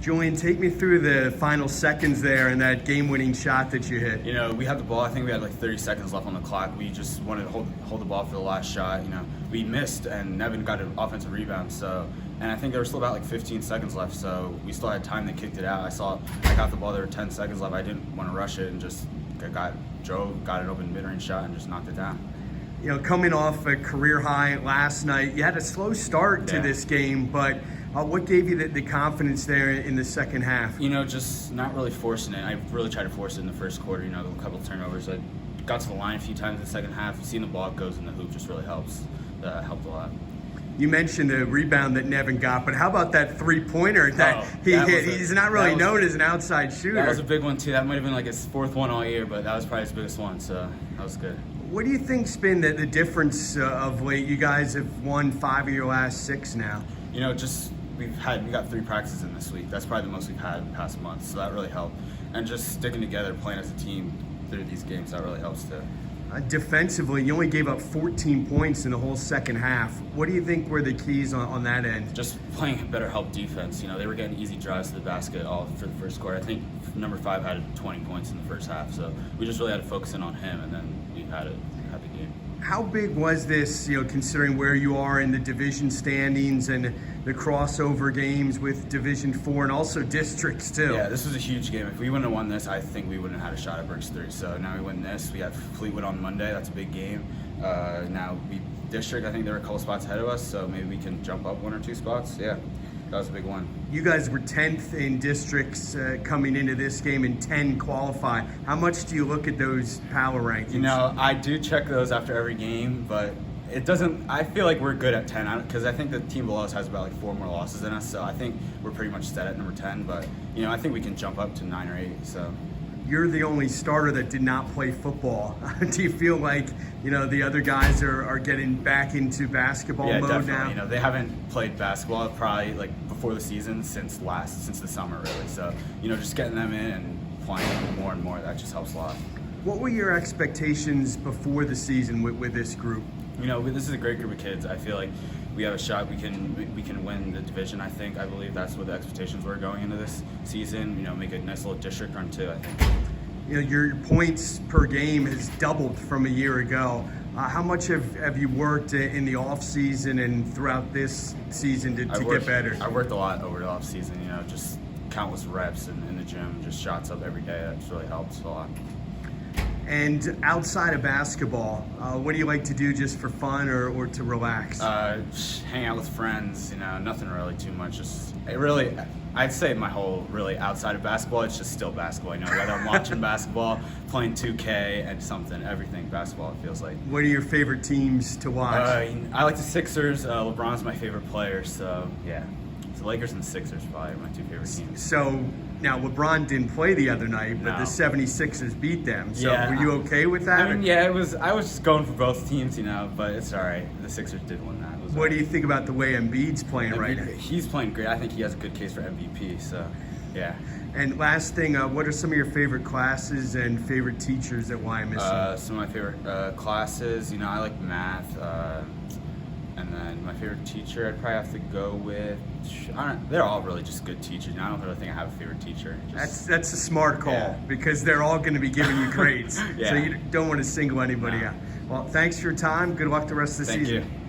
Julian, take me through the final seconds there and that game-winning shot that you hit. You know, we had the ball. I think we had like 30 seconds left on the clock. We just wanted to hold the ball for the last shot. You know, we missed, and Nevin got an offensive rebound. And I think there was still about like 15 seconds left, so we still had time. They kicked it out. I got the ball. There were 10 seconds left. I didn't want to rush it, and just got an open mid-range shot and just knocked it down. You know, coming off a career high last night, you had a slow start to this game, but what gave you the confidence there in the second half? You know, just not really forcing it. I really tried to force it in the first quarter. You know, a couple of turnovers. I got to the line a few times in the second half. Seeing the ball goes in the hoop just really helped a lot. You mentioned the rebound that Nevin got, but how about that three-pointer that he hit? He's not really known as an outside shooter. That was a big one, too. That might have been like his fourth one all year, but that was probably his biggest one, so that was good. What do you think's been the difference of late? You guys have won 5 of your last 6 now. You know, just we got 3 practices in this week. That's probably the most we've had in the past month, so that really helped. And just sticking together, playing as a team through these games, that really helps too. Defensively, you only gave up 14 points in the whole second half. What do you think were the keys on that end? Just playing better help defense. You know, they were getting easy drives to the basket all for the first quarter. I think number 5 had 20 points in the first half, so we just really had to focus in on him, and then we had the game. How big was this, you know, considering where you are in the division standings and the crossover games with Division 4 and also districts too? Yeah, this was a huge game. If we wouldn't have won this, I think we wouldn't have had a shot at Berks 3. So now we win this. We have Fleetwood on Monday. That's a big game. Now district, I think they're a couple spots ahead of us, so maybe we can jump up 1 or 2 spots. Yeah, that was a big one. You guys were 10th in districts coming into this game and 10 qualified. How much do you look at those power rankings? You know, I do check those after every game, but it doesn't. I feel like we're good at 10 because I think the team below us has about like 4 more losses than us, so I think we're pretty much set at number 10. But you know, I think we can jump up to 9 or 8. So. You're the only starter that did not play football. Do you feel like, you know, the other guys are getting back into basketball mode definitely. now? You know, they haven't played basketball probably like before the season since the summer really. So, you know, just getting them in and playing more and more, that just helps a lot. What were your expectations before the season with this group? You know, this is a great group of kids. I feel like we have a shot. We can win the division. I believe that's what the expectations were going into this season. You know, make a nice little district run too. I think. You know, your points per game has doubled from a year ago. How much have you worked in the off season and throughout this season to get better? I worked a lot over the off season. You know, just countless reps in the gym, just shots up every day. That's really helped a lot. And outside of basketball, what do you like to do just for fun or to relax? Hang out with friends, you know, nothing really too much. I'd say my whole really outside of basketball, it's just still basketball. You know, whether I'm watching basketball, playing 2K, and everything basketball, it feels like. What are your favorite teams to watch? I like the Sixers. LeBron's my favorite player, so yeah. The Lakers and the Sixers probably are my 2 favorite teams. So now LeBron didn't play the other night, but the 76ers beat them. So were you okay with that? I mean, yeah, I was just going for both teams, you know, but it's all right. The Sixers did win that. What do you think about the way Embiid's playing right now? He's playing great. I think he has a good case for MVP, so yeah. And last thing, what are some of your favorite classes and favorite teachers at Wyomissing? Some of my favorite classes, you know, I like math. And then my favorite teacher, I'd probably have to go with. They're all really just good teachers. You know, I don't really think I have a favorite teacher. That's a smart call because they're all going to be giving you grades. So you don't want to single anybody out. Well, thanks for your time. Good luck the rest of the season. Thank you.